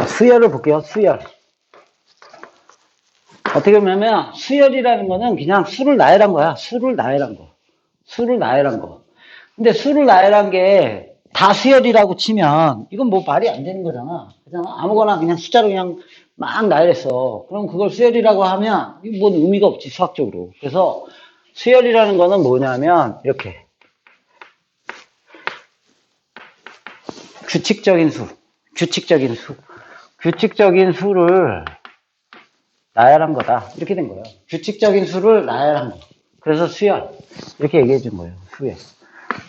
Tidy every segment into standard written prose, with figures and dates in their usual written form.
수열을 볼게요. 수열. 어떻게 보면 수열이라는 거는 그냥 수를 나열한 거야. 수를 나열한 거. 수를 나열한 거. 근데 수를 나열한 게 다 수열이라고 치면 이건 뭐 말이 안 되는 거잖아. 그잖아. 아무거나 그냥 숫자로 그냥 막 나열했어. 그럼 그걸 수열이라고 하면 뭔 의미가 없지, 수학적으로. 그래서 수열이라는 거는 뭐냐면 이렇게 규칙적인 수, 규칙적인 수, 규칙적인 수를 나열한 거다. 이렇게 된 거예요. 규칙적인 수를 나열한 거. 그래서 수열. 이렇게 얘기해 준 거예요. 수열.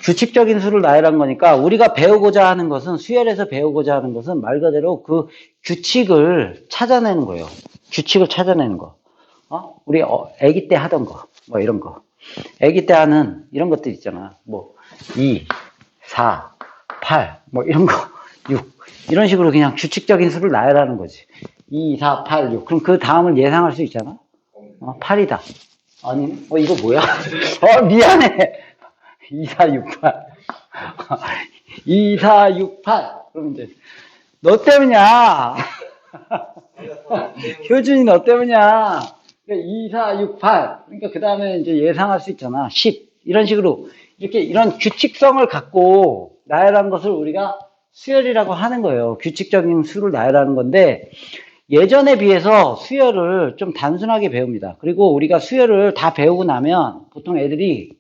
규칙적인 수를 나열한 거니까 우리가 배우고자 하는 것은, 수열에서 배우고자 하는 것은 말 그대로 그 규칙을 찾아내는 거예요. 규칙을 찾아내는 거. 우리 아기 때 하던 거. 뭐 이런 거. 아기 때 하는 이런 것들 있잖아. 뭐 2, 4, 8, 뭐 이런 거. 6. 이런 식으로 그냥 규칙적인 수를 나열하는 거지. 2, 4, 8, 6. 그럼 그 다음을 예상할 수 있잖아. 8이다. 아니, 이거 뭐야? 미안해. 2, 4, 6, 8. 2, 4, 6, 8. 그럼 이제, 너 때문이야. 효준이 너 때문이야. 2, 4, 6, 8. 그러니까 그 다음에 이제 예상할 수 있잖아. 10. 이런 식으로, 이렇게 이런 규칙성을 갖고 나열한 것을 우리가 수열이라고 하는 거예요. 규칙적인 수를 나열하는 건데, 예전에 비해서 수열을 좀 단순하게 배웁니다. 그리고 우리가 수열을 다 배우고 나면 보통 애들이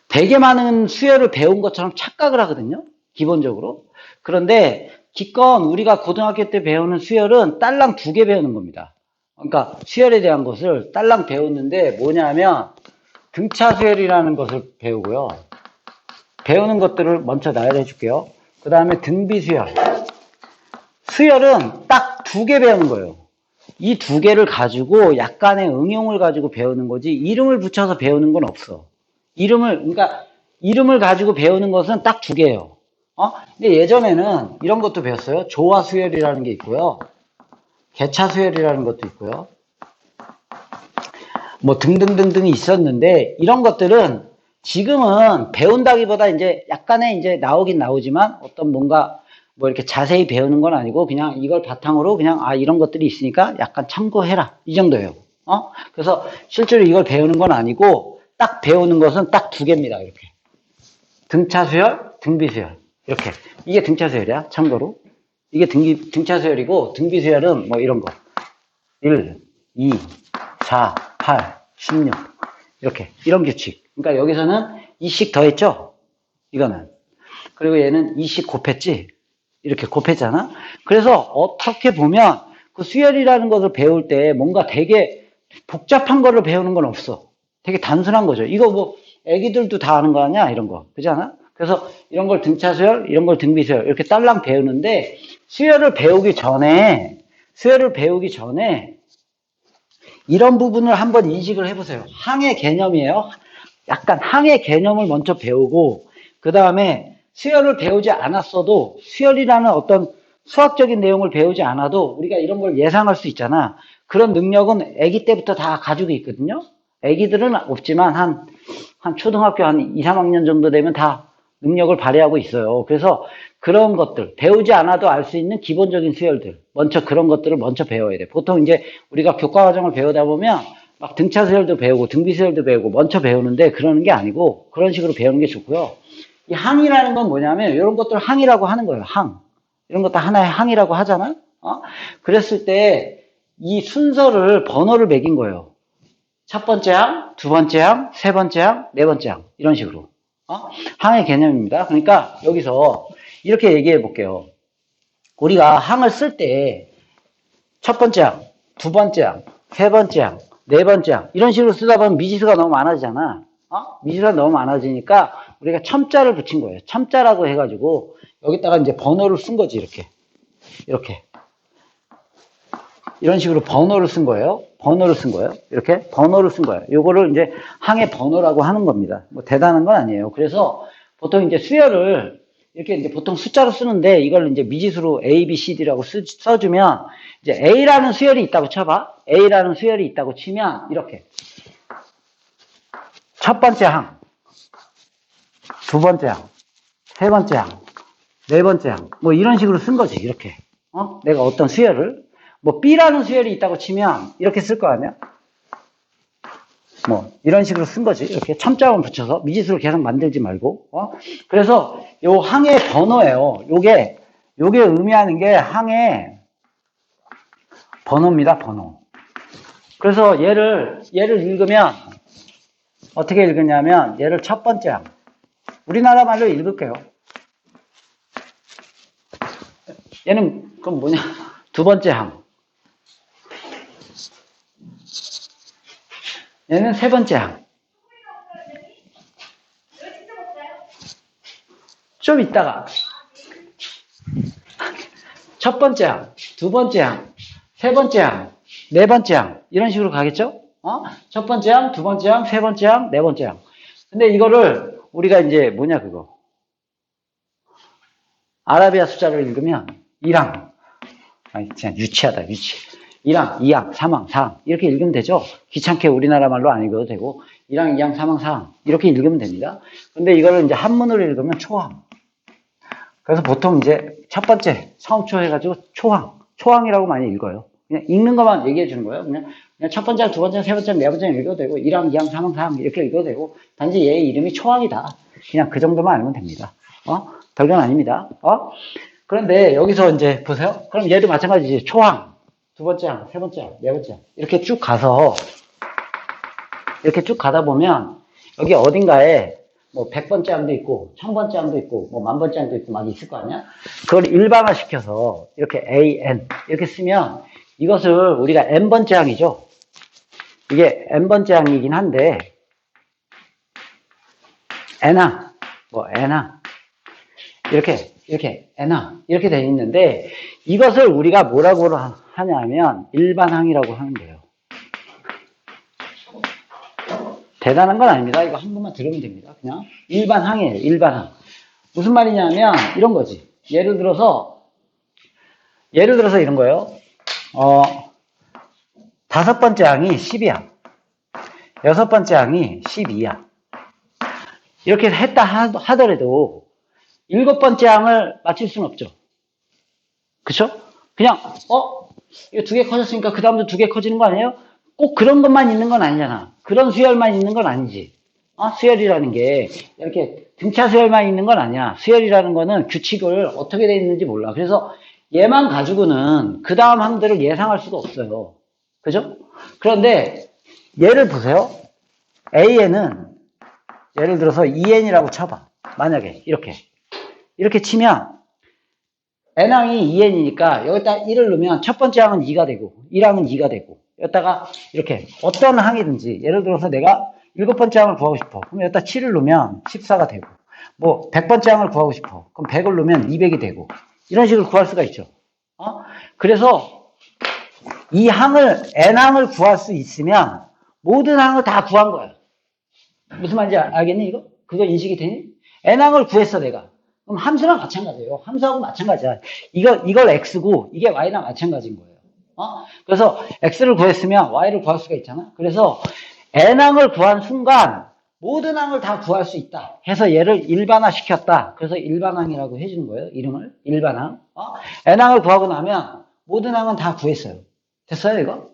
되게 많은 수열을 배운 것처럼 착각을 하거든요. 기본적으로. 그런데 기껏 우리가 고등학교 때 배우는 수열은 딸랑 2개 배우는 겁니다. 그러니까 수열에 대한 것을 딸랑 배웠는데 뭐냐면 등차 수열이라는 것을 배우고요. 배우는 것들을 먼저 나열해 줄게요. 그 다음에 등비 수열. 수열은 딱 2개 배우는 거예요. 이 2개를 가지고 약간의 응용을 가지고 배우는 거지 이름을 붙여서 배우는 건 없어. 이름을 가지고 배우는 것은 딱 2개예요. 근데 예전에는 이런 것도 배웠어요. 조화 수열이라는 게 있고요. 개차 수열이라는 것도 있고요. 뭐 등등등등이 있었는데 이런 것들은 지금은 배운다기보다 이제 약간의 이제 나오긴 나오지만 어떤 뭔가 뭐 이렇게 자세히 배우는 건 아니고 그냥 이걸 바탕으로 그냥 이런 것들이 있으니까 약간 참고해라. 이 정도예요. 그래서 실제로 이걸 배우는 건 아니고 딱 배우는 것은 딱 2개입니다. 이렇게. 등차수열, 등비수열. 이렇게. 이게 등차수열이야. 참고로. 이게 등차수열이고 등비수열은 뭐 이런 거. 1, 2, 4, 8, 16. 이렇게. 이런 규칙. 그러니까 여기서는 2씩 더했죠? 이거는. 그리고 얘는 2씩 곱했지? 이렇게 곱했잖아? 그래서 어떻게 보면 그 수열이라는 것을 배울 때 뭔가 되게 복잡한 거를 배우는 건 없어. 되게 단순한 거죠. 이거 뭐 애기들도 다 아는 거 아니야? 이런 거. 그렇지 않아? 그래서 이런 걸 등차수열, 이런 걸 등비수열 이렇게 딸랑 배우는데 수열을 배우기 전에 이런 부분을 한번 인식을 해보세요. 항의 개념이에요. 약간 항의 개념을 먼저 배우고 그 다음에 수열을 배우지 않았어도 수열이라는 어떤 수학적인 내용을 배우지 않아도 우리가 이런 걸 예상할 수 있잖아. 그런 능력은 아기 때부터 다 가지고 있거든요. 아기들은 없지만 한 초등학교 한 2, 3학년 정도 되면 다 능력을 발휘하고 있어요. 그래서 그런 것들 배우지 않아도 알 수 있는 기본적인 수열들 먼저 그런 것들을 먼저 배워야 돼. 보통 이제 우리가 교과 과정을 배우다 보면 막 등차 수열도 배우고 등비 수열도 배우고 먼저 배우는데 그러는 게 아니고 그런 식으로 배우는 게 좋고요. 이 항이라는 건 뭐냐면 이런 것들 항이라고 하는 거예요. 항. 이런 것도 하나의 항이라고 하잖아. 그랬을 때 이 순서를 번호를 매긴 거예요. 첫 번째 항, 두 번째 항, 세 번째 항, 네 번째 항. 이런 식으로. 항의 개념입니다. 그러니까 여기서 이렇게 얘기해 볼게요. 우리가 항을 쓸 때 첫 번째 항, 두 번째 항, 세 번째 항, 네 번째 항 이런 식으로 쓰다 보면 미지수가 너무 많아지잖아. 미지수가 너무 많아지니까 우리가 첨자를 붙인 거예요. 첨자라고 해가지고 여기다가 이제 번호를 쓴 거지. 이렇게 이런 식으로 번호를 쓴 거예요. 이렇게 번호를 쓴 거예요. 요거를 이제 항의 번호라고 하는 겁니다. 뭐 대단한 건 아니에요. 그래서 보통 이제 수열을 이렇게 이제 보통 숫자로 쓰는데 이걸 이제 미지수로 A, B, C, D라고 써주면 이제 A라는 수열이 있다고 쳐봐. A라는 수열이 있다고 치면 이렇게 첫 번째 항, 두 번째 항, 세 번째 항, 네 번째 항 뭐 이런 식으로 쓴 거지. 이렇게 내가 어떤 수열을, 뭐, B라는 수열이 있다고 치면, 이렇게 쓸 거 아니야? 뭐, 이런 식으로 쓴 거지. 이렇게 첨자만 붙여서, 미지수를 계속 만들지 말고, 그래서, 요 항의 번호예요. 요게 의미하는 게 항의 번호입니다, 번호. 그래서 얘를 읽으면, 어떻게 읽으냐면, 얘를 첫 번째 항. 우리나라 말로 읽을게요. 얘는, 그럼 뭐냐? 두 번째 항. 얘는 세 번째 항. 좀 있다가, 첫 번째 항, 두 번째 항, 세 번째 항, 네 번째 항. 이런 식으로 가겠죠? 첫 번째 항, 두 번째 항, 세 번째 항, 네 번째 항. 근데 이거를 우리가 이제 뭐냐, 그거. 아라비아 숫자를 읽으면 1항. 아니, 그냥 유치하다, 유치. 1항, 2항, 3항, 4항. 이렇게 읽으면 되죠? 귀찮게 우리나라 말로 안 읽어도 되고, 1항, 2항, 3항, 4항. 이렇게 읽으면 됩니다. 근데 이거를 이제 한문으로 읽으면 초항. 그래서 보통 이제 첫 번째, 사음초 해가지고 초항이라고 많이 읽어요. 그냥 읽는 것만 얘기해 주는 거예요. 그냥 첫 번째, 두 번째, 세 번째, 네 번째 읽어도 되고, 1항, 2항, 3항, 4항 이렇게 읽어도 되고, 단지 얘의 이름이 초항이다. 그냥 그 정도만 알면 됩니다. 별건 아닙니다. 그런데 여기서 이제 보세요. 그럼 얘도 마찬가지지. 초항, 두 번째 항, 세 번째 항, 네 번째 항. 이렇게 쭉 가다 보면, 여기 어딘가에 뭐 100번째 항도 있고 1000번째 항도 있고 뭐 10,000번째 항도 있고 막 있을 거 아니야? 그걸 일반화시켜서 이렇게 AN 이렇게 쓰면 이것을 우리가 N번째 항이죠. 이게 N번째 항이긴 한데 N항, 뭐 N항 이렇게 N항 이렇게 돼 있는데 이것을 우리가 뭐라고 하냐면 일반항이라고 하는 거예요. 대단한 건 아닙니다. 이거 한 번만 들으면 됩니다. 그냥 일반항이에요. 일반항. 무슨 말이냐면 이런 거지. 예를 들어서 이런 거예요. 다섯 번째 항이 12항, 여섯 번째 항이 12항. 이렇게 했다 하더라도 일곱 번째 항을 맞출 수는 없죠. 그쵸? 그냥 이거 두 개 커졌으니까 그 다음도 두 개 커지는 거 아니에요? 꼭 그런 것만 있는 건 아니잖아. 그런 수열만 있는 건 아니지. 수열이라는 게 이렇게 등차 수열만 있는 건 아니야. 수열이라는 거는 규칙을 어떻게 돼 있는지 몰라. 그래서 얘만 가지고는 그 다음 항들을 예상할 수가 없어요. 그죠? 그런데 얘를 보세요. AN은 예를 들어서 EN이라고 쳐봐. 만약에 이렇게 치면 N항이 2N이니까 여기다 1을 넣으면 첫 번째 항은 2가 되고 1항은 2가 되고 여기다가 이렇게 어떤 항이든지 예를 들어서 내가 일곱 번째 항을 구하고 싶어. 그럼 여기다 7을 넣으면 14가 되고 뭐 100번째 항을 구하고 싶어. 그럼 100을 넣으면 200이 되고 이런 식으로 구할 수가 있죠. 그래서 이 항을 N항을 구할 수 있으면 모든 항을 다 구한 거야. 무슨 말인지 알겠니 이거? 그거 인식이 되니? N항을 구했어 내가. 그럼 함수랑 마찬가지예요. 함수하고 마찬가지야. 이걸 X고 이게 Y랑 마찬가지인 거예요. 그래서 X를 구했으면 Y를 구할 수가 있잖아. 그래서 N항을 구한 순간 모든 항을 다 구할 수 있다. 해서 얘를 일반화 시켰다. 그래서 일반항이라고 해주는 거예요. 이름을. 일반항. N항을 구하고 나면 모든 항은 다 구했어요. 됐어요, 이거?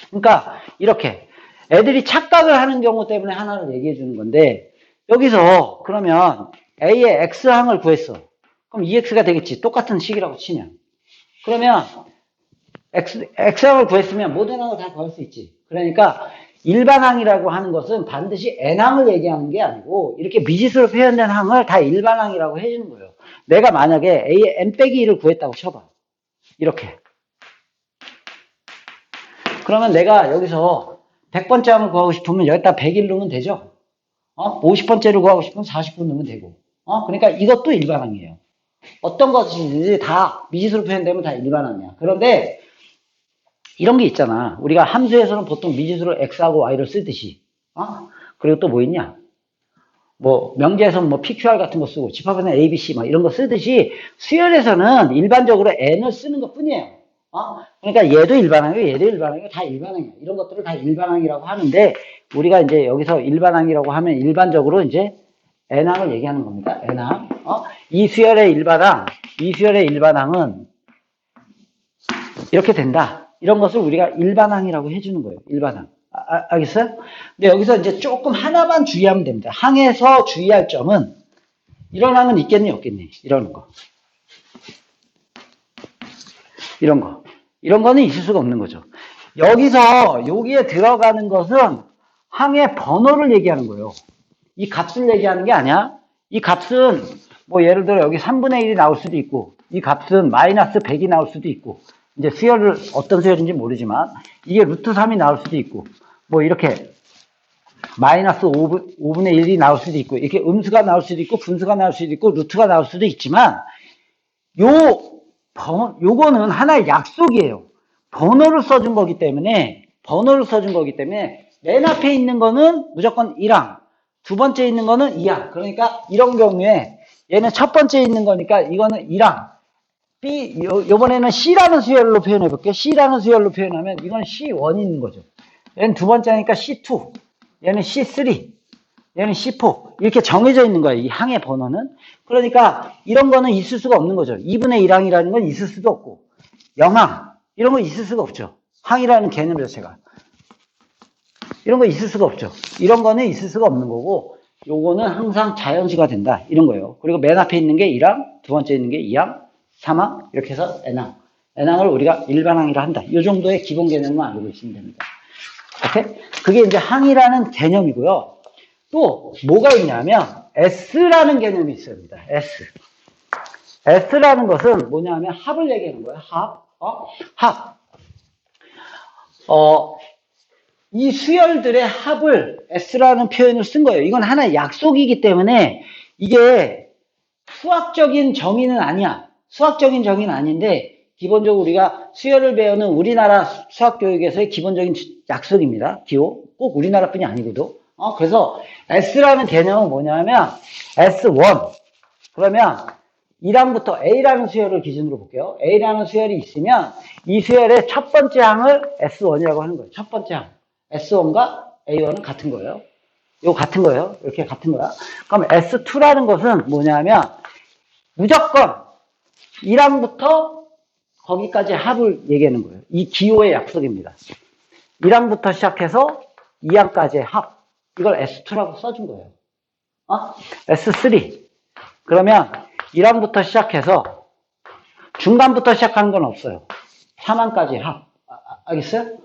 그러니까 이렇게 애들이 착각을 하는 경우 때문에 하나를 얘기해 주는 건데 여기서 그러면 A의 X항을 구했어. 그럼 EX가 되겠지. 똑같은 식이라고 치면. 그러면 X항을 구했으면 모든 항을 다 구할 수 있지. 그러니까 일반항이라고 하는 것은 반드시 N항을 얘기하는 게 아니고 이렇게 미지수로 표현된 항을 다 일반항이라고 해주는 거예요. 내가 만약에 A의 N-1을 구했다고 쳐봐. 이렇게. 그러면 내가 여기서 100번째 항을 구하고 싶으면 여기다 100을 넣으면 되죠. 50번째를 구하고 싶으면 40번 넣으면 되고. 그러니까 이것도 일반항이에요. 어떤 것이든지 다 미지수로 표현되면 다 일반항이야. 그런데 이런 게 있잖아. 우리가 함수에서는 보통 미지수로 x하고 y를 쓰듯이. 그리고 또 뭐 있냐? 뭐 명제에서는 뭐 PQR 같은 거 쓰고 집합에서는 ABC 막 이런 거 쓰듯이 수열에서는 일반적으로 n을 쓰는 것 뿐이에요. 그러니까 얘도 일반항이고 다 일반항이야. 이런 것들을 다 일반항이라고 하는데 우리가 이제 여기서 일반항이라고 하면 일반적으로 이제 n항을 얘기하는 겁니다. n항. 이 수열의 일반항은 이렇게 된다. 이런 것을 우리가 일반항이라고 해주는 거예요. 일반항. 알겠어요? 근데 여기서 이제 조금 하나만 주의하면 됩니다. 항에서 주의할 점은 이런 항은 있겠니 없겠니? 이런 거. 이런 거. 이런 거는 있을 수가 없는 거죠. 여기서 여기에 들어가는 것은 항의 번호를 얘기하는 거예요. 이 값을 얘기하는 게 아니야. 이 값은 뭐 예를 들어 여기 3분의 1이 나올 수도 있고 이 값은 마이너스 100이 나올 수도 있고 이제 수열을 어떤 수열인지 모르지만 이게 루트 3이 나올 수도 있고 뭐 이렇게 마이너스 5분의 1이 나올 수도 있고 이렇게 음수가 나올 수도 있고 분수가 나올 수도 있고 루트가 나올 수도 있지만 요거는 하나의 약속이에요. 번호를 써준 거기 때문에 맨 앞에 있는 거는 무조건 1항, 두 번째 있는 거는 2항. 그러니까 이런 경우에 얘는 첫 번째 있는 거니까 이거는 1항. 요번에는 C라는 수열로 표현해 볼게요. C라는 수열로 표현하면 이건 C1이 있는 거죠. 얘는 두 번째니까 C2, 얘는 C3, 얘는 C4 이렇게 정해져 있는 거예요. 이 항의 번호는. 그러니까 이런 거는 있을 수가 없는 거죠. 2분의 1항이라는 건 있을 수도 없고 0항 이런 거 있을 수가 없죠. 항이라는 개념 자체가. 이런 거 있을 수가 없죠. 이런 거는 있을 수가 없는 거고 요거는 항상 자연수가 된다. 이런 거예요. 그리고 맨 앞에 있는 게 1항, 두 번째 있는 게 2항, 3항 이렇게 해서 n항. n항을 우리가 일반항이라 한다. 이 정도의 기본 개념만 알고 있으면 됩니다. 오케이? 그게 이제 항이라는 개념이고요. 또 뭐가 있냐면 S라는 개념이 있습니다. S. S라는 것은 뭐냐면 합을 얘기하는 거예요. 합. 이 수열들의 합을 S라는 표현을 쓴 거예요. 이건 하나의 약속이기 때문에 이게 수학적인 정의는 아니야. 수학적인 정의는 아닌데 기본적으로 우리가 수열을 배우는 우리나라 수학교육에서의 기본적인 약속입니다. 기호. 꼭 우리나라뿐이 아니고도. 그래서 S라는 개념은 뭐냐면 S1. 그러면 1항부터 A라는 수열을 기준으로 볼게요. A라는 수열이 있으면 이 수열의 첫 번째 항을 S1이라고 하는 거예요. 첫 번째 항. S1과 A1은 같은 거예요. 이거 같은 거예요. 이렇게 같은 거야. 그럼 S2라는 것은 뭐냐면 무조건 1항부터 거기까지 합을 얘기하는 거예요. 이 기호의 약속입니다. 1항부터 시작해서 2항까지의 합. 이걸 S2라고 써준 거예요. S3. 그러면 1항부터 시작해서 중간부터 시작하는 건 없어요. 3항까지 합. 알겠어요?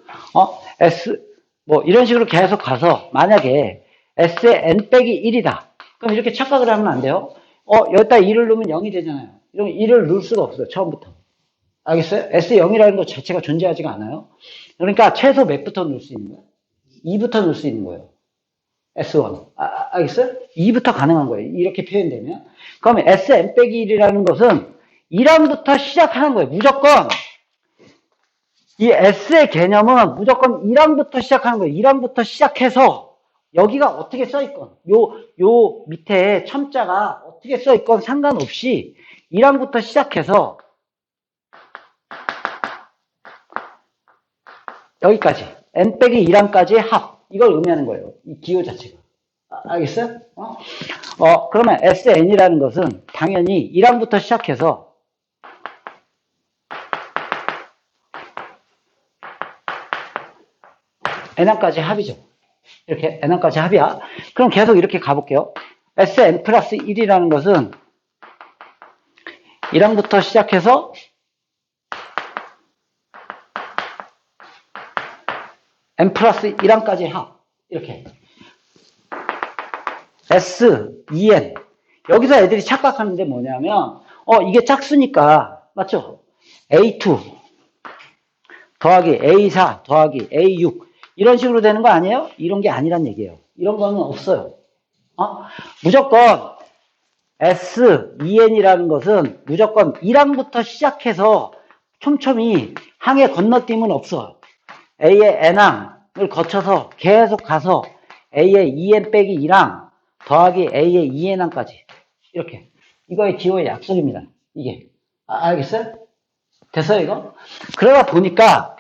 뭐 이런 식으로 계속 가서 만약에 S의 n 빼기 1이다. 그럼 이렇게 착각을 하면 안 돼요. 여기다 2를 넣으면 0이 되잖아요. 이러면 2를 넣을 수가 없어요. 처음부터. 알겠어요? S의 0이라는 것 자체가 존재하지가 않아요. 그러니까 최소 몇부터 넣을 수 있는 거예요? 2부터 넣을 수 있는 거예요. S1. 알겠어요? 2부터 가능한 거예요. 이렇게 표현되면. 그러면 Sn 빼기 1이라는 것은 1항부터 시작하는 거예요. 무조건. 이 S의 개념은 무조건 1항부터 시작하는 거예요. 1항부터 시작해서 여기가 어떻게 써있건 요 밑에 첨자가 어떻게 써있건 상관없이 1항부터 시작해서 여기까지 n 빼기 1항까지의 합 이걸 의미하는 거예요. 이 기호 자체가. 알겠어요? 그러면 Sn이라는 것은 당연히 1항부터 시작해서 n항까지 합이죠. 이렇게 n항까지 합이야. 그럼 계속 이렇게 가볼게요. Sn 플러스 1이라는 것은 1항부터 시작해서 n 플러스 1항까지 합. 이렇게. S, 2n. 여기서 애들이 착각하는데 뭐냐면, 이게 짝수니까, 맞죠? A2 더하기 A4 더하기 A6. 이런 식으로 되는 거 아니에요? 이런 게 아니란 얘기예요. 이런 거는 없어요. 무조건 S, 2n이라는 것은 무조건 1항부터 시작해서 촘촘히 항의 건너뛰임은 없어요. A의 n항을 거쳐서 계속 가서 A의 2n 빼기 1항 더하기 A의 2n항까지 이렇게. 이거의 기호의 약속입니다. 이게. 알겠어요? 됐어요 이거? 그러다 보니까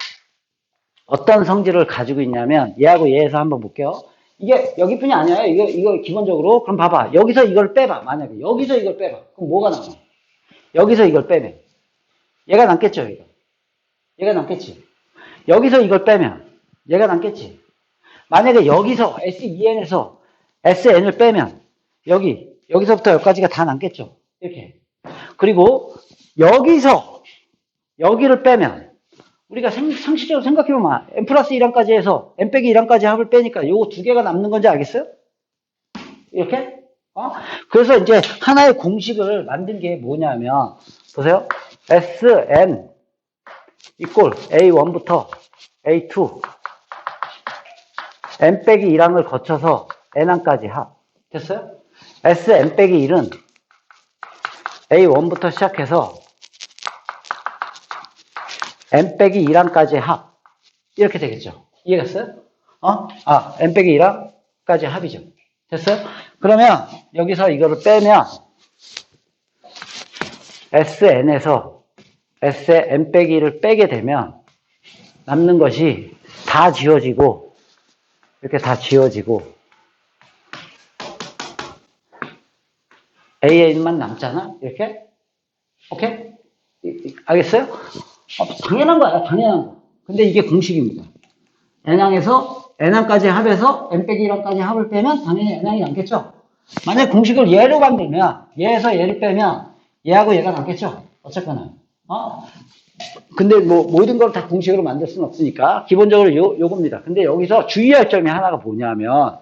어떤 성질을 가지고 있냐면 얘하고 얘에서 한번 볼게요. 이게 여기뿐이 아니에요. 이거 기본적으로. 그럼 봐봐. 여기서 이걸 빼봐. 만약에 여기서 이걸 빼봐. 그럼 뭐가 남아? 여기서 이걸 빼면 얘가 남겠죠. 이거. 얘가 남겠지. 여기서 이걸 빼면 얘가 남겠지. 만약에 여기서 SEN에서 SN을 빼면 여기서부터 여기까지가 다 남겠죠. 이렇게. 그리고 여기서 여기를 빼면 우리가 상식적으로 생각해보면 n 플러스 1항까지 해서 n 빼기 1항까지 합을 빼니까 요거 두 개가 남는 건지 알겠어요? 이렇게? 그래서 이제 하나의 공식을 만든 게 뭐냐면 보세요. Sn 이꼴 A1부터 A2 n 빼기 1항을 거쳐서 n항까지 합. 됐어요? Sn 빼기 1은 A1부터 시작해서 n 빼기 1항까지 합. 이렇게 되겠죠. 이해갔어요? n 빼기 1항까지 합이죠. 됐어요? 그러면 여기서 이거를 빼면 Sn에서 S의 n 빼기 1을 빼게 되면 남는 것이 다 지워지고 이렇게 다 지워지고 AN만 남잖아? 이렇게? 오케이? 알겠어요? 당연한 거야, 당연한 거. 근데 이게 공식입니다. n항에서 n항까지 합해서 n 빼기 1항까지 합을 빼면 당연히 n항이 남겠죠? 만약 공식을 얘로 만들면 얘에서 얘를 빼면 얘하고 얘가 남겠죠? 어쨌거나. 근데 뭐 모든 걸 다 공식으로 만들 수는 없으니까 기본적으로 요겁니다. 근데 여기서 주의할 점이 하나가 뭐냐면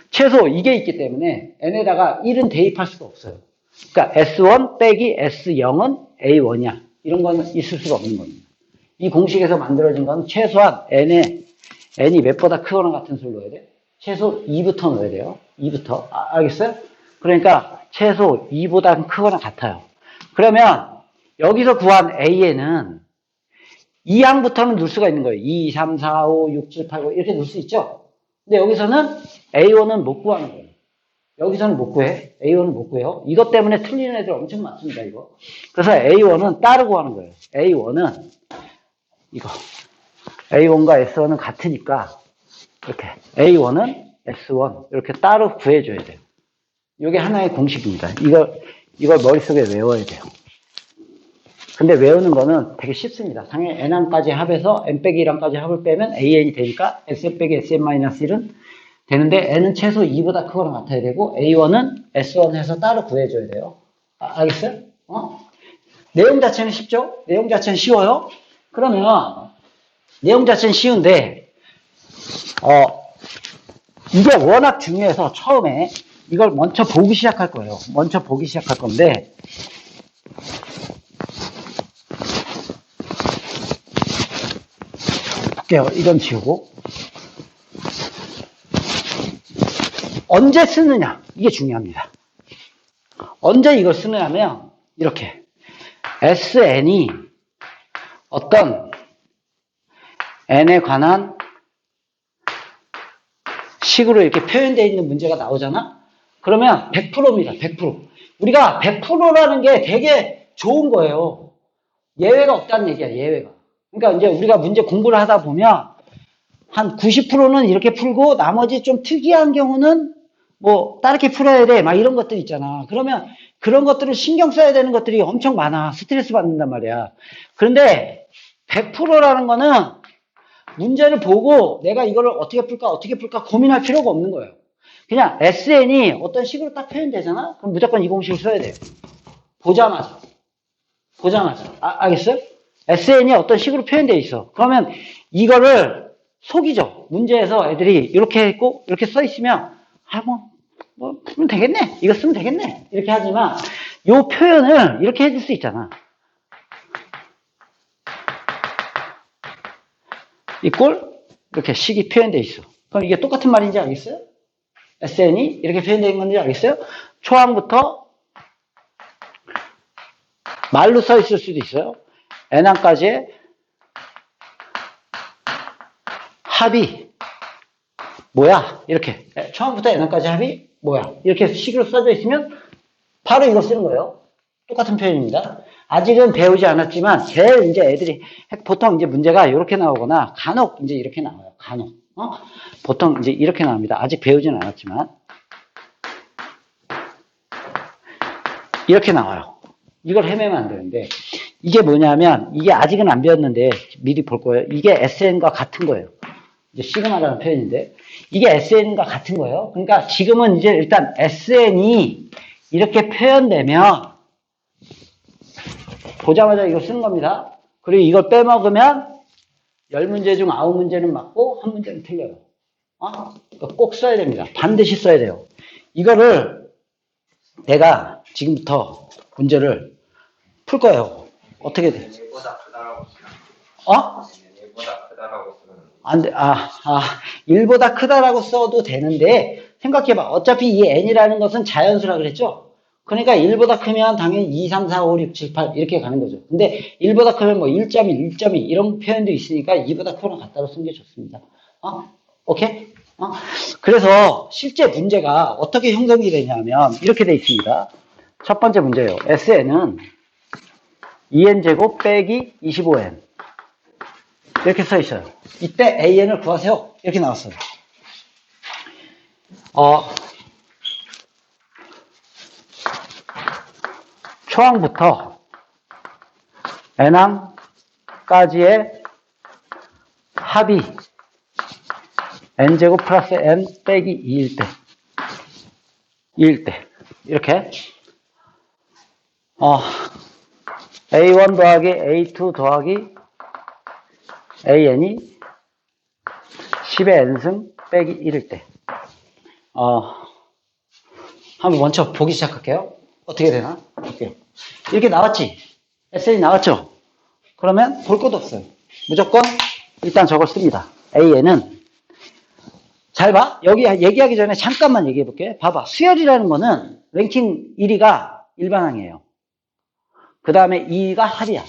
최소 이게 있기 때문에 n에다가 1은 대입할 수가 없어요. 그러니까 S1 빼기 S0은 A1이야. 이런 거는 있을 수가 없는 겁니다. 이 공식에서 만들어진 건 최소한 n이 몇보다 크거나 같은 수를 넣어야 돼. 최소 2부터 넣어야 돼요. 2부터. 알겠어요? 그러니까 최소 2보다 크거나 같아요. 그러면 여기서 구한 AN은 2항부터는 넣을 수가 있는 거예요. 2, 3, 4, 5, 6, 7, 8, 9 이렇게 넣을 수 있죠. 근데 여기서는 A1은 못 구하는 거예요. 여기서는 못 구해. A1은 못 구해요. 이것 때문에 틀리는 애들 엄청 많습니다, 이거. 그래서 A1은 따로 구하는 거예요. A1은 이거. A1과 S1은 같으니까 이렇게 A1은 S1 이렇게 따로 구해줘야 돼요. 이게 하나의 공식입니다. 이걸 머릿속에 외워야 돼요. 근데 외우는 거는 되게 쉽습니다. 당연히 n항까지 합해서 n 빼기 1항까지 합을 빼면 an이 되니까 sn 빼기 sn-1은 되는데 n은 최소 2보다 크거나 같아야 되고 a1은 s1 해서 따로 구해줘야 돼요. 알겠어요? 내용 자체는 쉽죠? 내용 자체는 쉬워요? 그러면 내용 자체는 쉬운데 이게 워낙 중요해서 처음에 이걸 먼저 보기 시작할 거예요. 먼저 보기 시작할 건데 볼게요. 이건 지우고 언제 쓰느냐 이게 중요합니다. 언제 이걸 쓰느냐면 이렇게 SN이 어떤 N에 관한 식으로 이렇게 표현되어 있는 문제가 나오잖아? 그러면 100%입니다. 100%. 우리가 100%라는 게 되게 좋은 거예요. 예외가 없다는 얘기야, 예외가. 그러니까 이제 우리가 문제 공부를 하다 보면 한 90%는 이렇게 풀고 나머지 좀 특이한 경우는 뭐 다르게 풀어야 돼. 막 이런 것들 있잖아. 그러면 그런 것들을 신경 써야 되는 것들이 엄청 많아. 스트레스 받는단 말이야. 그런데 100%라는 거는 문제를 보고 내가 이거를 어떻게 풀까 고민할 필요가 없는 거예요. 그냥 SN이 어떤 식으로 딱 표현되잖아? 그럼 무조건 이 공식을 써야 돼요. 보자마자. 알겠어요? SN이 어떤 식으로 표현되어 있어. 그러면 이거를 속이죠. 문제에서 애들이 이렇게 했고 이렇게 써 있으면 뭐 풀면 되겠네. 이거 쓰면 되겠네. 이렇게 하지만 이 표현을 이렇게 해줄 수 있잖아. 이 꼴 이렇게 식이 표현되어 있어. 그럼 이게 똑같은 말인지 알겠어요? SN이 이렇게 표현되어 있는 건지 알겠어요? 초항부터 말로 써 있을 수도 있어요. n항까지의 합이 뭐야? 이렇게 초항부터 n항까지 합이 뭐야? 이렇게 식으로 써져 있으면 바로 이거 쓰는 거예요. 똑같은 표현입니다. 아직은 배우지 않았지만 제일 이제 애들이 보통 이제 문제가 이렇게 나오거나 간혹 이제 이렇게 나와요. 간혹. 보통 이제 이렇게 나옵니다. 아직 배우지는 않았지만 이렇게 나와요. 이걸 헤매면 안 되는데 이게 뭐냐면, 이게 아직은 안 배웠는데, 미리 볼 거예요. 이게 SN과 같은 거예요. 이제 시그마라는 표현인데, 이게 SN과 같은 거예요. 그러니까 지금은 이제 일단 SN이 이렇게 표현되면, 보자마자 이거 쓰는 겁니다. 그리고 이걸 빼먹으면 10문제 중 9문제는 맞고 1문제는 틀려요. 꼭 써야 됩니다. 반드시 써야 돼요. 이거를 내가 지금부터 문제를 풀 거예요. 어떻게 돼? 1보다 크다라고 쓰면 어? 1보다 크다라고 쓰면 안 돼. 1보다 크다라고 써도 되는데, 생각해봐. 어차피 이 n이라는 것은 자연수라 그랬죠? 그러니까 1보다 크면 당연히 2, 3, 4, 5, 6, 7, 8 이렇게 가는 거죠. 근데 1보다 크면 뭐 1.1, 1.2 이런 표현도 있으니까 2보다 크거나 같다로 쓰는 게 좋습니다. 오케이? 그래서 실제 문제가 어떻게 형성이 되냐면 이렇게 돼 있습니다. 첫 번째 문제예요. SN은 2n제곱 빼기 25n 이렇게 써 있어요. 이때 AN을 구하세요. 이렇게 나왔어요. 초항부터 n항까지의 합이 n제곱 플러스 n 빼기 2일 때, 2일 때, 이렇게, A1 더하기 A2 더하기 AN이 10의 n승 빼기 1일 때. 한번 먼저 보기 시작할게요. 어떻게 되나? 볼게요. 이렇게 나왔지? SN이 나왔죠? 그러면 볼 것도 없어요. 무조건 일단 저걸 씁니다. AN은 잘 봐. 여기 얘기하기 전에 잠깐만 얘기해 볼게. 봐봐. 수열이라는 거는 랭킹 1위가 일반항이에요. 그 다음에 2위가 합이야.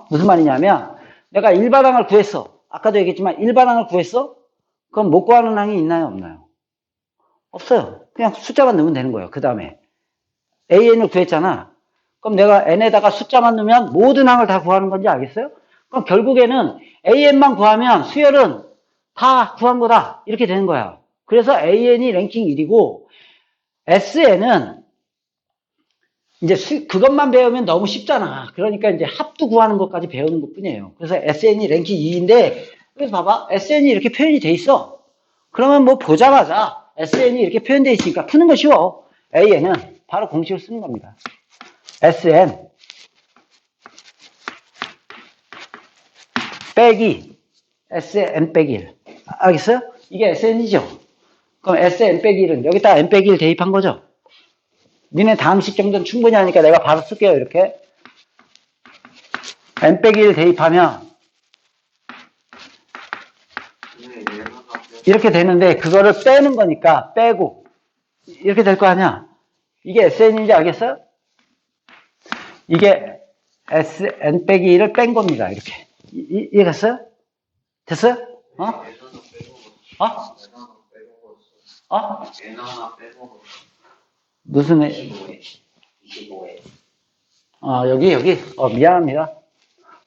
무슨 말이냐면 내가 일반항을 구했어. 아까도 얘기했지만 일반항을 구했어? 그럼 못 구하는 항이 있나요? 없나요? 없어요. 그냥 숫자만 넣으면 되는 거예요. 그 다음에 AN을 구했잖아. 그럼 내가 n에다가 숫자만 넣으면 모든 항을 다 구하는 건지 알겠어요? 그럼 결국에는 AN만 구하면 수열은 다 구한 거다. 이렇게 되는 거야. 그래서 AN이 랭킹 1위고 SN은 이제 그것만 배우면 너무 쉽잖아. 그러니까 이제 합도 구하는 것까지 배우는 것 뿐이에요. 그래서 SN이 랭킹 2위인데 그래서 봐봐. SN이 이렇게 표현이 돼 있어. 그러면 뭐 보자마자 SN이 이렇게 표현되어 있으니까 푸는 거 쉬워. AN은 바로 공식을 쓰는 겁니다. SN 빼기 SN 빼기 1. 알겠어요? 이게 SN이죠? 그럼 SN 빼기 1은 여기다 N 빼기 1 대입한 거죠? 니네 다음식 정도는 충분히 하니까 내가 바로 쓸게요. 이렇게 N 빼기 1 대입하면 이렇게 되는데 그거를 빼는 거니까 빼고 이렇게 될 거 아니야? 이게 SN인지 알겠어요? 이게 SN 빼기 1을 뺀 겁니다. 이렇게. 이해갔어요? 됐어요? 무슨 25에 여기 미안합니다.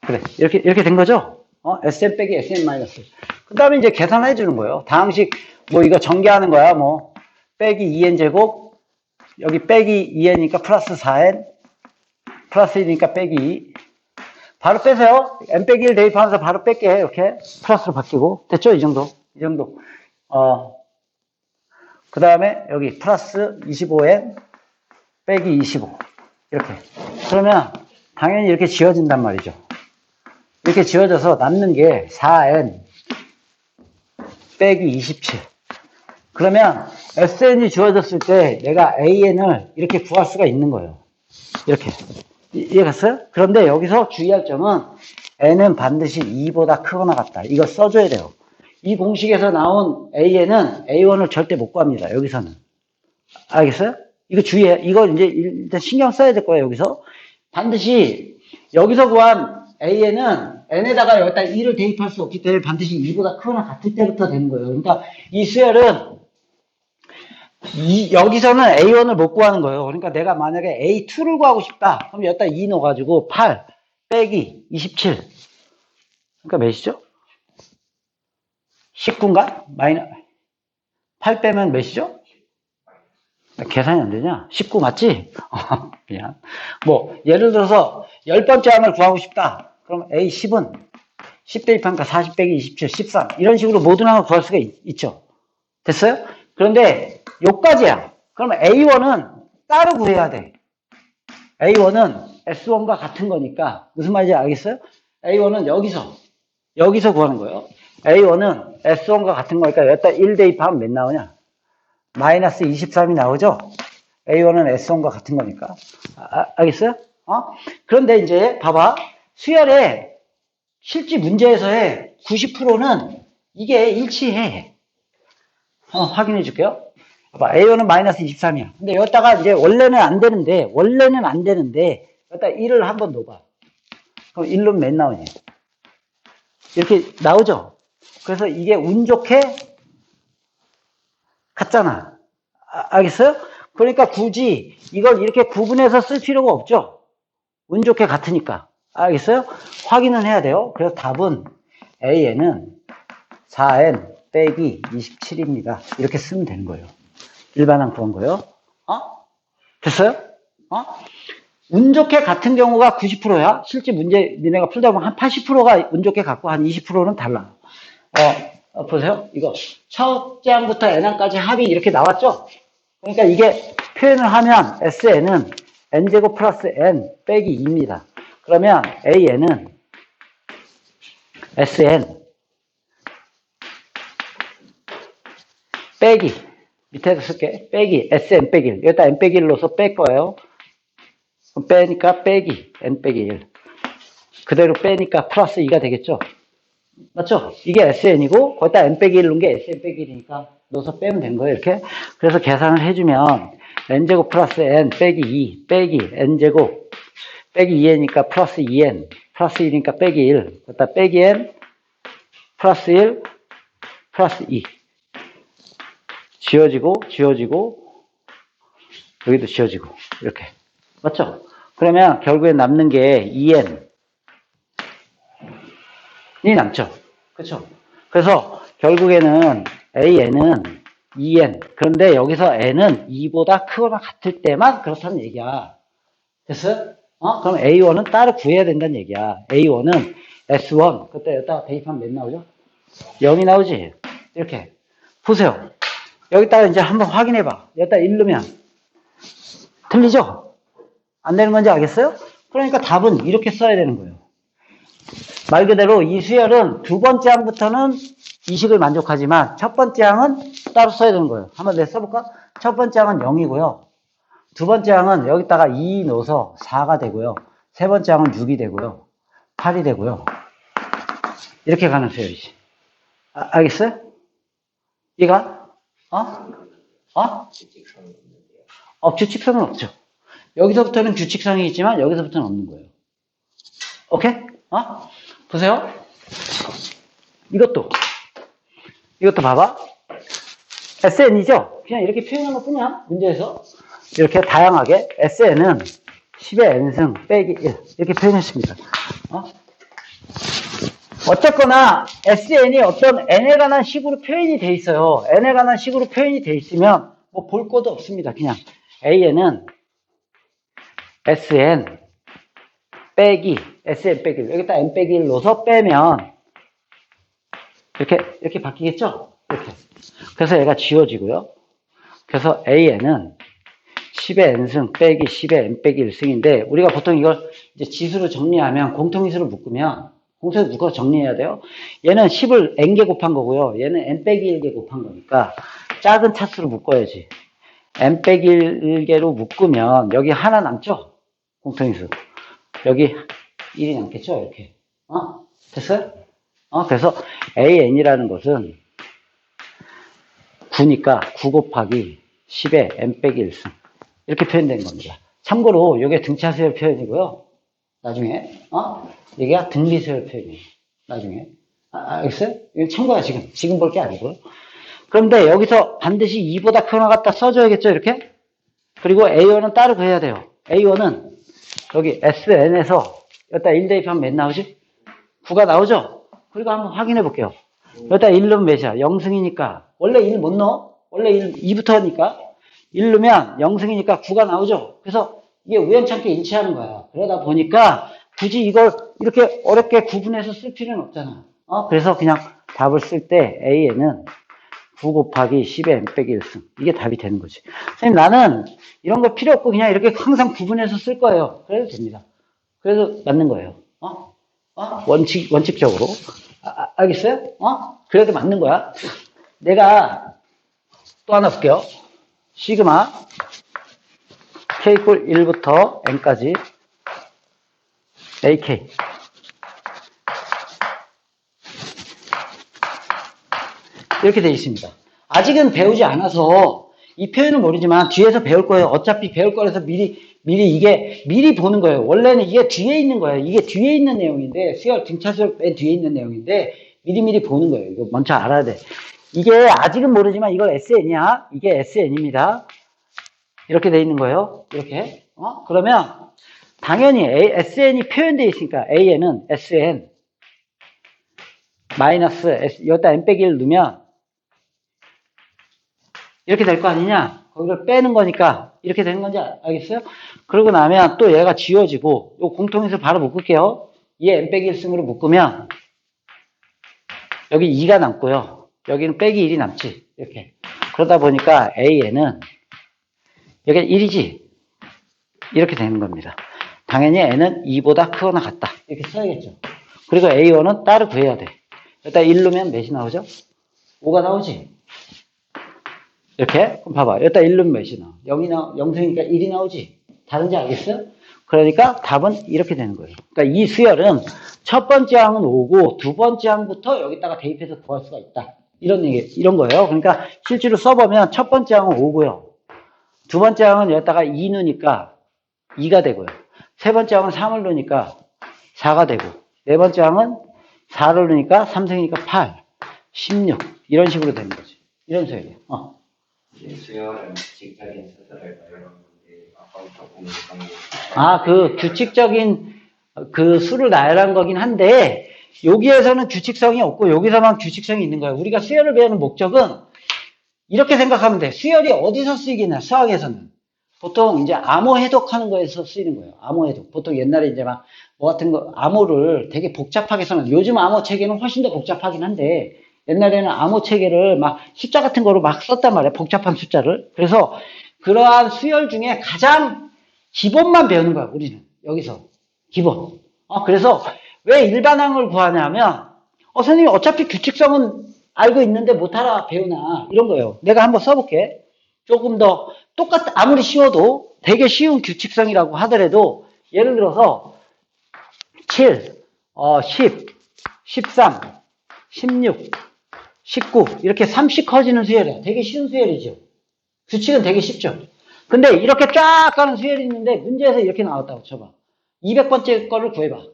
그래 이렇게 된 거죠? SN 빼기 SN 마이너스. 그 다음에 이제 계산을 해주는 거예요. 다항식 뭐 이거 전개하는 거야. 뭐 빼기 2n 제곱 여기 빼기 2n이니까 플러스 4n 플러스 1이니까 빼기 2 바로 빼세요. n 빼기 1 대입하면서 바로 뺄게. 이렇게 플러스로 바뀌고 됐죠? 이 정도. 그 다음에 여기 플러스 25n 빼기 25 이렇게. 그러면 당연히 이렇게 지워진단 말이죠. 이렇게 지워져서 남는 게 4n 빼기 27. 그러면 SN이 주어졌을 때 내가 AN을 이렇게 구할 수가 있는 거예요. 이렇게. 이해갔어요? 그런데 여기서 주의할 점은 n은 반드시 2보다 크거나 같다. 이거 써줘야 돼요. 이 공식에서 나온 AN은 A1을 절대 못 구합니다. 여기서는. 알겠어요? 이거 주의해. 이거 이제 일단 신경 써야 될 거예요. 여기서. 반드시 여기서 구한 AN은 n에다가 여기다 2를 대입할 수 없기 때문에 반드시 2보다 크거나 같을 때부터 되는 거예요. 그러니까 이 수열은 여기서는 A1을 못 구하는 거예요. 그러니까 내가 만약에 A2를 구하고 싶다. 그럼 여기다 2 넣어가지고 8 빼기 27. 그러니까 몇이죠? 19인가? 8 빼면 몇이죠? 계산이 안 되냐? 19 맞지? 미안. 뭐, 예를 들어서 10번째 항을 구하고 싶다. 그럼 A10은 10 대입하니까 40 빼기 27, 13. 이런 식으로 모든 항을 구할 수가 있죠. 됐어요? 그런데 요까지야. 그러면 A1은 따로 구해야 돼. A1은 S1과 같은 거니까 무슨 말인지 알겠어요? A1은 여기서 구하는 거예요. A1은 S1과 같은 거니까 여기다 1 대입하면 몇 나오냐? 마이너스 23이 나오죠? A1은 S1과 같은 거니까. 알겠어요? 그런데 이제 봐봐. 수열의 실제 문제에서의 90%는 이게 일치해. 확인해 줄게요. 봐봐. A1은 마이너스 23이야. 근데 여기다가 이제 원래는 안 되는데, 여기다 1을 한번 넣어봐. 그럼 1로 몇 나오니? 이렇게 나오죠? 그래서 이게 운 좋게 같잖아. 알겠어요? 그러니까 굳이 이걸 이렇게 구분해서 쓸 필요가 없죠? 운 좋게 같으니까. 알겠어요? 확인은 해야 돼요. 그래서 답은 A에는 4n 빼기 27입니다. 이렇게 쓰면 되는 거예요. 일반항 구한 거예요. 됐어요? 운 좋게 같은 경우가 90%야. 실제 문제 니네가 풀다 보면 한 80%가 운 좋게 같고 한 20%는 달라. 보세요. 이거 첫째 항부터 n항까지 합이 이렇게 나왔죠? 그러니까 이게 표현을 하면 SN은 n제곱 플러스 n 빼기 2입니다. 그러면 AN은 SN 빼기 밑에도 쓸게. 빼기 SN 빼기 1. 여기다 n 빼기 1로서 뺄 거예요. 그럼 빼니까 빼기 n 빼기 1. 그대로 빼니까 플러스 2가 되겠죠? 맞죠? 이게 SN이고 거기다 n 빼기 1 넣은 게 SN 빼기 1이니까 넣어서 빼면 된 거예요. 이렇게. 그래서 계산을 해주면 n제곱 플러스 n 빼기 2 빼기 n제곱 빼기 2n이니까 플러스 2n 플러스 1이니까 빼기 1 거기다 빼기 n 플러스 1 플러스 2 지워지고 여기도 지워지고 이렇게. 맞죠? 그러면 결국에 남는 게 2n이 남죠. 그렇죠? 그래서 결국에는 AN은 2n. 그런데 여기서 n은 2보다 크거나 같을 때만 그렇다는 얘기야. 됐어요? 그럼 A1은 따로 구해야 된다는 얘기야. A1은 S1. 그때 여기다가 대입하면 몇 나오죠? 0이 나오지? 이렇게. 보세요. 여기다가 이제 한번 확인해봐. 여기다 1 넣으면. 틀리죠? 안 되는 건지 알겠어요? 그러니까 답은 이렇게 써야 되는 거예요. 말 그대로 이 수열은 두 번째 항부터는 이식을 만족하지만 첫 번째 항은 따로 써야 되는 거예요. 한번 내가 써볼까? 첫 번째 항은 0이고요. 두 번째 항은 여기다가 2 넣어서 4가 되고요. 세 번째 항은 6이 되고요. 8이 되고요. 이렇게 가는 수열이지. 알겠어요? 이해가? 규칙성은 없죠. 여기서부터는 규칙성이 있지만 여기서부터는 없는 거예요. 오케이? 보세요. 이것도 봐봐. SN이죠? 그냥 이렇게 표현한 것 뿐이야. 문제에서. 이렇게 다양하게 SN은 10의 n승 빼기 1 이렇게 표현했습니다. 어쨌거나 SN이 어떤 n에 관한 식으로 표현이 돼 있어요. n에 관한 식으로 표현이 돼 있으면 뭐 볼 것도 없습니다. 그냥 AN은 SN 빼기 SN 빼기 1 여기다 n 빼기 1 넣어서 빼면 이렇게 바뀌겠죠? 이렇게. 그래서 얘가 지워지고요. 그래서 AN은 10의 n승 빼기 10의 n 빼기 1승인데 우리가 보통 이걸 이제 지수로 정리하면 공통인수로 묶으면 공통에서 묶어서 정리해야 돼요. 얘는 10을 n개 곱한 거고요. 얘는 n 빼기 1개 곱한 거니까 작은 차수로 묶어야지. n 빼기 1개로 묶으면 여기 하나 남죠? 공통인수. 여기 1이 남겠죠? 이렇게. 됐어요? 그래서 AN이라는 것은 9니까 9 곱하기 10의 n 빼기 1승. 이렇게 표현된 겁니다. 참고로 이게 등차수열 표현이고요. 나중에 이게 등비수열 표현이에요. 나중에. 알겠어요? 이건 참고야 지금 볼 게 아니고요. 그런데 여기서 반드시 2보다 크거나 같다 써줘야겠죠? 이렇게. 그리고 A1은 따로 구해야 돼요. A1은 여기 SN에서 여기다 1 대입하면 몇 나오지? 9가 나오죠? 그리고 한번 확인해 볼게요. 여기다 1 넣으면 몇이야? 0승이니까 원래 1 못 넣어? 원래 1, 2부터 하니까 1 넣으면 0승이니까 9가 나오죠. 그래서 이게 우연찮게 일치하는 거야. 그러다 보니까 굳이 이걸 이렇게 어렵게 구분해서 쓸 필요는 없잖아. 그래서 그냥 답을 쓸 때 A에는 9 곱하기 10의 n 빼기 1승. 이게 답이 되는 거지. 선생님, 나는 이런 거 필요 없고 그냥 이렇게 항상 구분해서 쓸 거예요. 그래도 됩니다. 그래서 맞는 거예요. 원칙적으로. 알겠어요? 그래도 맞는 거야. 내가 또 하나 볼게요. 시그마 k 이퀄 1부터 n까지 ak 이렇게 되어 있습니다. 아직은 배우지 않아서 이 표현은 모르지만 뒤에서 배울 거예요. 어차피 배울 거라서 미리 보는 거예요. 원래는 이게 뒤에 있는 거예요. 이게 뒤에 있는 내용인데, 수열, 등차 수열 맨 뒤에 있는 내용인데, 미리 보는 거예요. 이거 먼저 알아야 돼. 이게 아직은 모르지만 이걸 SN이야. 이게 SN입니다. 이렇게 돼 있는 거예요. 이렇게. 그러면 당연히 SN이 표현되어 있으니까 AN은 SN 마이너스 S, 여기다 n 빼기 1 넣으면 이렇게 될 거 아니냐? 거기를 빼는 거니까 이렇게 되는 건지 알겠어요? 그러고 나면 또 얘가 지워지고 요 공통에서 바로 묶을게요. 얘 n 빼기 1승으로 묶으면 여기 2가 남고요. 여기는 빼기 1이 남지. 이렇게. 그러다 보니까 AN은 여기 1이지. 이렇게 되는 겁니다. 당연히 n은 2보다 크거나 같다. 이렇게 써야겠죠. 그리고 A1은 따로 구해야 돼. 여기다 1 넣으면 몇이 나오죠? 5가 나오지. 이렇게. 그럼 봐봐. 여기다 1 넣으면 몇이 나와? 0승이니까 1이 나오지. 다른지 알겠어요? 그러니까 답은 이렇게 되는 거예요. 그러니까 이 수열은 첫 번째 항은 5고 두 번째 항부터 여기다가 대입해서 구할 수가 있다. 이런 거예요. 그러니까 실제로 써보면 첫 번째 항은 5고요. 두 번째 항은 여기다가 2 넣으니까 2가 되고요. 세 번째 항은 3을 넣으니까 4가 되고, 네 번째 항은 4를 넣으니까 3승이니까 8, 16 이런 식으로 되는 거지. 이런 수열이에요. 수열은 규칙적인 수술을 나열하는데 아까부터 보는 그 규칙적인 그 수를 나열한 거긴 한데 여기에서는 규칙성이 없고 여기서만 규칙성이 있는 거예요. 우리가 수열을 배우는 목적은 이렇게 생각하면 돼. 수열이 어디서 쓰이겠냐? 수학에서는 보통 이제 암호 해독하는 거에서 쓰이는 거예요. 암호 해독. 보통 옛날에 이제 막 뭐 같은 거 암호를 되게 복잡하게 써는, 요즘 암호 체계는 훨씬 더 복잡하긴 한데 옛날에는 암호 체계를 막 숫자 같은 거로 막 썼단 말이에요. 복잡한 숫자를. 그래서 그러한 수열 중에 가장 기본만 배우는 거야, 우리는. 여기서. 기본. 그래서 왜 일반항을 구하냐면, 선생님이 어차피 규칙성은 알고 있는데 못하라 배우나, 이런 거예요. 내가 한번 써볼게. 조금 더 아무리 쉬워도 되게 쉬운 규칙성이라고 하더라도, 예를 들어서, 7, 10, 13, 16, 19 이렇게 3씩 커지는 수열이야. 되게 쉬운 수열이죠. 규칙은 되게 쉽죠. 근데 이렇게 쫙 가는 수열이 있는데 문제에서 이렇게 나왔다고 쳐봐. 200번째 거를 구해봐.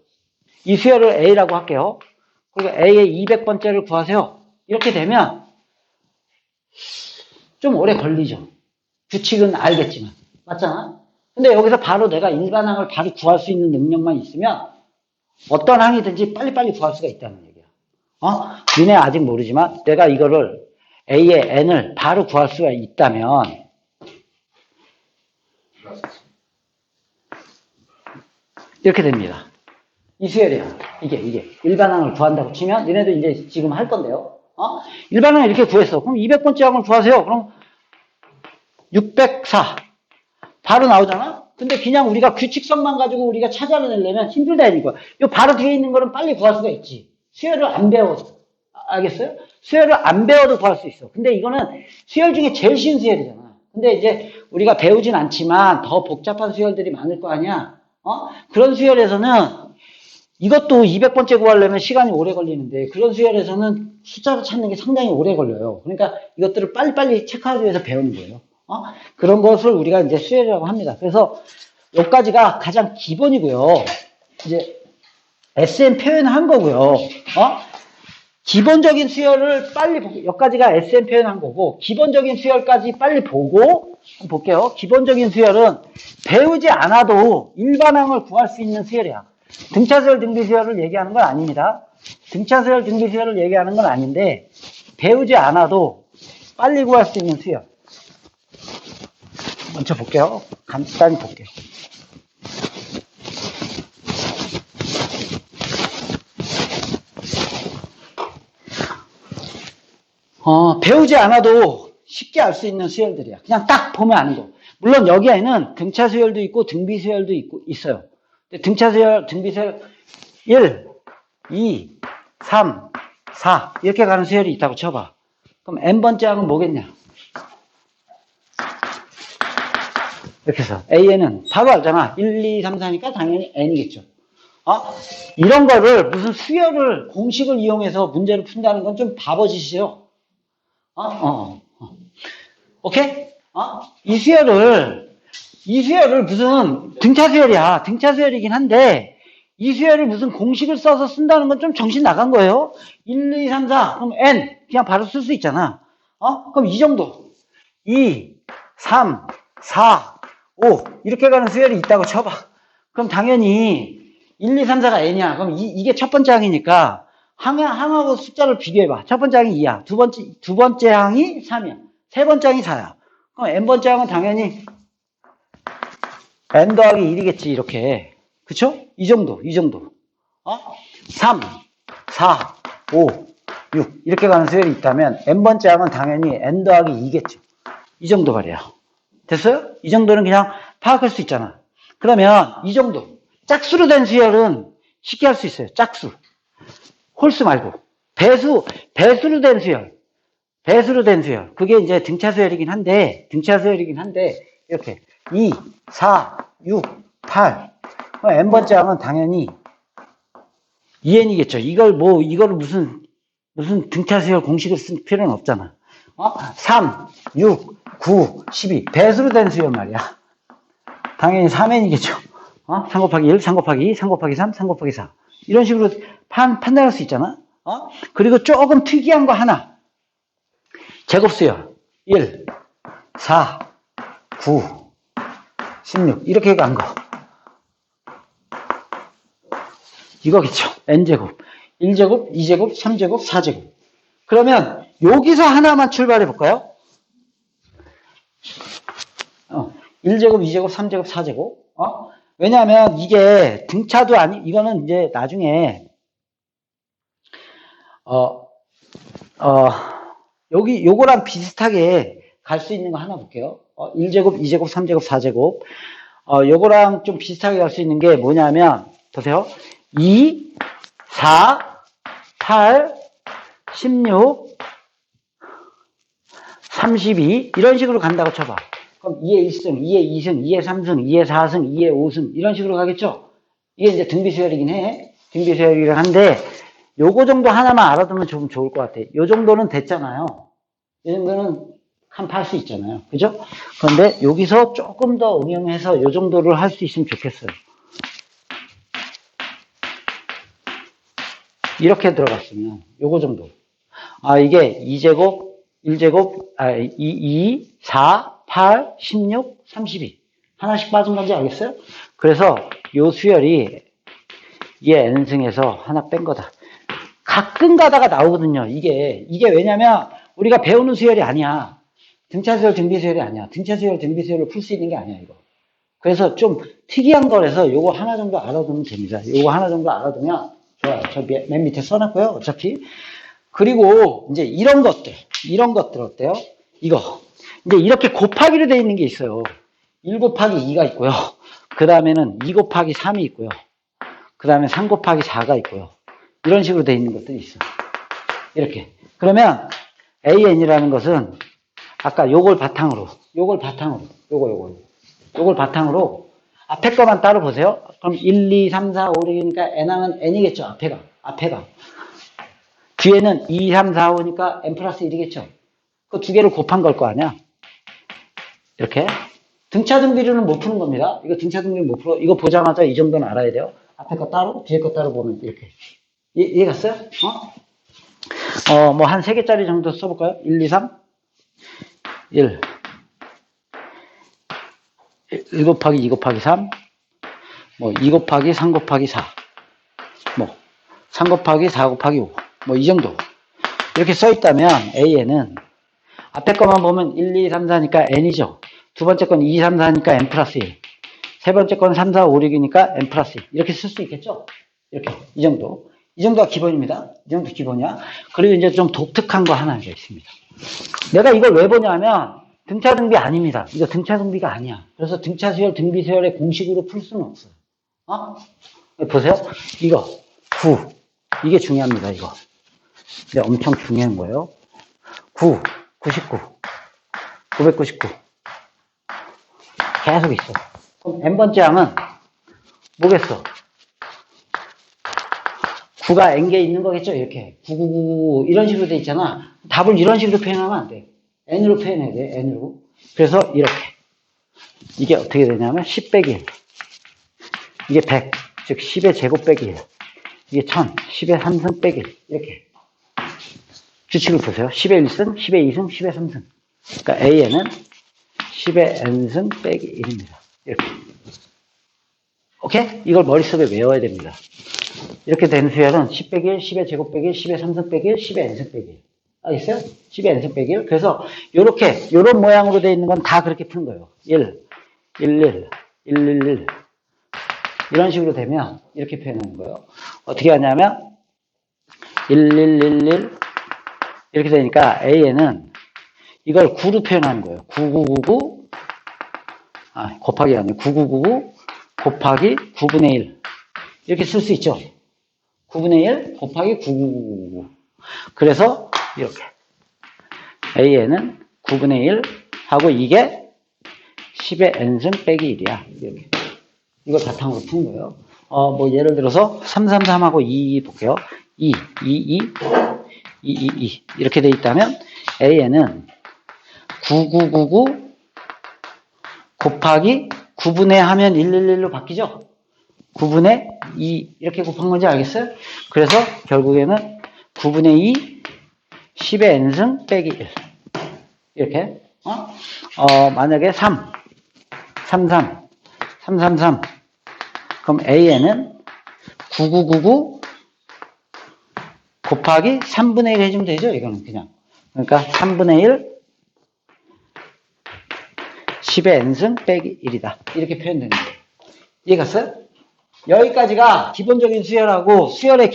이 수열을 A라고 할게요. 그리고 A의 200번째를 구하세요. 이렇게 되면 좀 오래 걸리죠. 규칙은 알겠지만. 맞잖아? 근데 여기서 바로 내가 일반항을 바로 구할 수 있는 능력만 있으면 어떤 항이든지 빨리빨리 구할 수가 있다는 얘기야. 니네 아직 모르지만 내가 이거를 A의 N을 바로 구할 수가 있다면 이렇게 됩니다. 이 수열이야. 이게 일반항을 구한다고 치면 니네도 이제 지금 할 건데요. 일반항을 이렇게 구했어. 그럼 200번째 항을 구하세요. 그럼 604 바로 나오잖아. 근데 그냥 우리가 규칙성만 가지고 우리가 찾아내려면 힘들다 이거야. 요 바로 뒤에 있는 거는 빨리 구할 수가 있지. 수열을 안 배워도. 알겠어요? 수열을 안 배워도 구할 수 있어. 근데 이거는 수열 중에 제일 쉬운 수열이잖아. 근데 이제 우리가 배우진 않지만 더 복잡한 수열들이 많을 거 아니야. 그런 수열에서는 이것도 200번째 구하려면 시간이 오래 걸리는데 그런 수열에서는 숫자를 찾는 게 상당히 오래 걸려요. 그러니까 이것들을 빨리빨리 체크하기 위해서 배우는 거예요. 그런 것을 우리가 이제 수열이라고 합니다. 그래서 여기까지가 가장 기본이고요. 이제 SM 표현한 거고요. 기본적인 수열을 빨리 여기까지가 SM 표현한 거고 기본적인 수열까지 빨리 보고 한번 볼게요. 기본적인 수열은 배우지 않아도 일반항을 구할 수 있는 수열이야. 등차수열, 등비수열을 얘기하는 건 아닙니다. 등차수열, 등비수열을 얘기하는 건 아닌데 배우지 않아도 빨리 구할 수 있는 수열. 먼저 볼게요. 간단히 볼게요. 배우지 않아도 쉽게 알 수 있는 수열들이야. 그냥 딱 보면 아는 거. 물론 여기에는 등차 수열도 있고 등비 수열도 있어요. 등차 수열, 등비 수열 1, 2, 3, 4 이렇게 가는 수열이 있다고 쳐봐. 그럼 n번째 항은 뭐겠냐? 이렇게 해서 A에는 바로 알잖아. 1, 2, 3, 4니까 당연히 n이겠죠. 이런 거를 무슨 수열을 공식을 이용해서 문제를 푼다는 건 좀 바보짓이에요. 오케이? 이 수열을 무슨 등차 수열이야. 등차 수열이긴 한데 이 수열을 무슨 공식을 써서 쓴다는 건 좀 정신 나간 거예요. 1, 2, 3, 4 그럼 n 그냥 바로 쓸 수 있잖아. 그럼 이 정도 2, 3, 4, 5 이렇게 가는 수열이 있다고 쳐봐. 그럼 당연히 1, 2, 3, 4가 n이야. 그럼 이게 첫 번째 항이니까 항하고 숫자를 비교해봐. 첫 번째 항이 2야. 두 번째 항이 3이야. 세 번째 항이 4야. 그럼 n번째 항은 당연히 n 더하기 1이겠지, 이렇게. 그쵸? 이 정도. 3, 4, 5, 6. 이렇게 가는 수열이 있다면 n번째 항은 당연히 n 더하기 2겠죠. 이 정도 말이야. 됐어요? 이 정도는 그냥 파악할 수 있잖아. 그러면 이 정도. 짝수로 된 수열은 쉽게 할 수 있어요. 짝수. 홀수 말고. 배수로 된 수열. 그게 이제 등차 수열이긴 한데, 이렇게. 2, 4, 6, 8. n번째 항은 당연히 2n이겠죠. 이거를 무슨 등차 수열 공식을 쓸 필요는 없잖아. 3, 6, 9, 12. 배수로 된 수열 말이야. 당연히 3n이겠죠. 3 곱하기 1, 3 곱하기 2, 3 곱하기 3, 3 곱하기 4. 이런 식으로 판단할 수 있잖아. 그리고 조금 특이한 거 하나. 제곱수열. 1, 4, 9, 16. 이렇게 간 거. 이거겠죠. n제곱. 1제곱, 2제곱, 3제곱, 4제곱. 그러면 여기서 하나만 출발해 볼까요? 1제곱, 2제곱, 3제곱, 4제곱. 왜냐하면 이게 등차도 이거는 이제 나중에 요거랑 비슷하게 갈 수 있는 거 하나 볼게요. 1제곱, 2제곱, 3제곱, 4제곱. 요거랑 좀 비슷하게 갈 수 있는 게 뭐냐면, 보세요. 2, 4, 8, 16, 32. 이런 식으로 간다고 쳐봐. 그럼 2의 1승, 2의 2승, 2의 3승, 2의 4승, 2의 5승. 이런 식으로 가겠죠? 이게 이제 등비수열이긴 해. 등비수열이긴 한데, 요거 정도 하나만 알아두면 좀 좋을 것 같아. 요 정도는 됐잖아요. 이 정도는 간파할 수 있잖아요. 그죠? 그런데 여기서 조금 더 응용해서 요 정도를 할 수 있으면 좋겠어요. 이렇게 들어갔으면 요거 정도. 이게 2제곱, 1제곱, 2, 4, 8, 16, 32. 하나씩 빠진 건지 알겠어요? 그래서 요 수열이 얘 n승에서 하나 뺀 거다. 가끔 가다가 나오거든요. 이게 왜냐면 우리가 배우는 수열이 아니야. 등차수열, 등비수열이 아니야. 등차수열, 등비수열을 풀 수 있는 게 아니야, 이거. 그래서 좀 특이한 거라서 요거 하나 정도 알아두면 됩니다. 요거 하나 정도 알아두면 좋아요. 저 맨 밑에 써놨고요. 어차피. 그리고 이제 이런 것들 어때요? 이거. 이제 이렇게 곱하기로 되어 있는 게 있어요. 1 곱하기 2가 있고요. 그 다음에는 2 곱하기 3이 있고요. 그 다음에 3 곱하기 4가 있고요. 이런 식으로 되어 있는 것들이 있어요. 이렇게. 그러면 AN이라는 것은 아까 요걸 바탕으로 앞에 거만 따로 보세요. 그럼 1, 2, 3, 4, 5, 6이니까 n항은 n이겠죠. 앞에가. 뒤에는 2, 3, 4, 5니까 n 플러스 1이겠죠. 그 두 개를 곱한 걸 거 아니야. 이렇게. 등차 등비료는 못 푸는 겁니다. 이거 등차 등비료 못 풀어. 이거 보자마자 이 정도는 알아야 돼요. 앞에 거 따로, 뒤에 거 따로 보면 이렇게. 이해 갔어요? 뭐 한 3개짜리 정도 써볼까요? 1, 2, 3. 1 곱하기 2 곱하기 3. 뭐 2 곱하기 3 곱하기 4. 뭐 3 곱하기 4 곱하기 5. 뭐 이 정도. 이렇게 써 있다면 A에는 앞에 것만 보면 1, 2, 3, 4니까 n이죠. 두 번째 건 2, 3, 4니까 n 플러스 1. 세 번째 건 3, 4, 5, 6이니까 n 플러스 1. 이렇게 쓸 수 있겠죠? 이렇게. 이 정도. 이 정도가 기본입니다. 이 정도 기본이야. 그리고 이제 좀 독특한 거 하나가 있습니다. 내가 이걸 왜 보냐면, 등차 등비 아닙니다. 이거 등차 등비가 아니야. 그래서 등차 수열, 등비 수열의 공식으로 풀 수는 없어요. 보세요. 이거. 9. 이게 중요합니다, 이거. 근데 엄청 중요한 거예요. 9, 99, 999. 계속 있어. 그럼 n번째 항은 뭐겠어? 9가 n개 있는 거겠죠? 이렇게. 9999 이런 식으로 돼 있잖아. 답을 이런 식으로 표현하면 안 돼. n으로 표현해야 돼, n으로. 그래서 이렇게. 이게 어떻게 되냐면 10 빼기 1. 이게 100. 즉 10의 제곱 빼기 1. 이게 1000. 10의 3승 빼기 1. 이렇게. 규칙을 보세요. 10의 1승, 10의 2승, 10의 3승. 그러니까 A에는 10의 n승 빼기 1입니다. 이렇게. 오케이? 이걸 머릿속에 외워야 됩니다. 이렇게 된 수열은 10 빼기 1, 10의 제곱 빼기 1, 10의 3승 빼기 1, 10의 n승 빼기 1. 알겠어요? 10의 n승 빼기 1. 그래서 요런 모양으로 되어 있는 건 다 그렇게 푸는 거예요. 1, 1, 1, 이런 식으로 되면 이렇게 표현하는 거예요. 어떻게 하냐면 1, 1, 1, 이렇게 되니까 A에는 이걸 9로 표현하는 거예요. 9999 곱하기 아니에요. 9999 곱하기 9분의 1 이렇게 쓸 수 있죠. 9분의 1 곱하기 9999 그래서 이렇게 A에는 9분의 1 하고 이게 10의 n승 빼기 1이야. 이렇게. 이걸 바탕으로 푼 거예요. 뭐 예를 들어서 333하고 2 볼게요. 2 이렇게 돼 있다면 A에는 9999 곱하기 9분의 하면 111로 바뀌죠? 9분의 2 이렇게 곱한 건지 알겠어요? 그래서 결국에는 9분의 2 10의 n승 빼기 1 이렇게 만약에 333 그럼 A에는 9999 곱하기 3분의 1 해주면 되죠? 이거는 그냥. 그러니까 3분의 1 10의 n승 빼기 1이다. 이렇게 표현되는 거예요. 이해 갔어요? 여기까지가 기본적인 수열하고 수열의